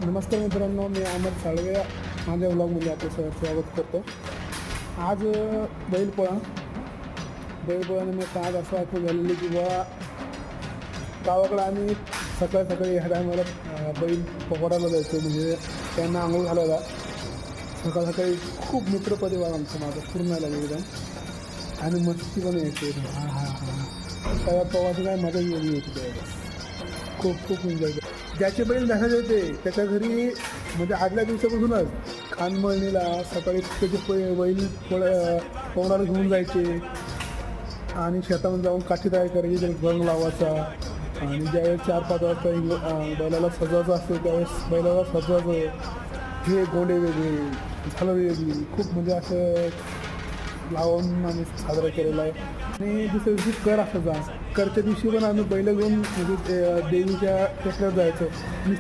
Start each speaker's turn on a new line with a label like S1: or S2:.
S1: नमस्कार मित्रांनो, मी अमर साळवे माझ्या व्लॉगमध्ये आपलं स्वागत करतो. आज बैलपोळ्यानिमित्त आज असं आठवण झालेली की बा गावाकडं आम्ही सकाळी ह्या टायमाला बैल पकडायला जायचो. म्हणजे त्यांना आंघोळ घालायला सकाळी खूप मित्रपरिवार आमचं माझं पूर्ण आला एकदम आणि मस्ती पण यायची. सगळ्या पोहाची काय मजा वेगळी होती त्यावेळेस. खूप एन्जॉय केलं. ज्याचे बैल धरायचे होते त्याच्या घरी म्हणजे आदल्या दिवसापासूनच कानमळणीला सकाळी त्याचे बैल पोहणाला घेऊन जायचे आणि शेतामध्ये जाऊन काठी तयार करायची, रंग लावायचा आणि ज्यावेळेस 4-5 वाजता बैलाला सजवायचं असते त्यावेळेस बैलाला सजवायचं. हे गोंडे वेगळे, झालं वेगळी, खूप म्हणजे असं लावून आम्ही साजरा केलेला आहे. आणि दुसऱ्या दिवशी कर असायचा. करच्या दिवशी पण आम्ही बैल घेऊन म्हणजे देवीच्या टेकड्यावर जायचो. नुसतं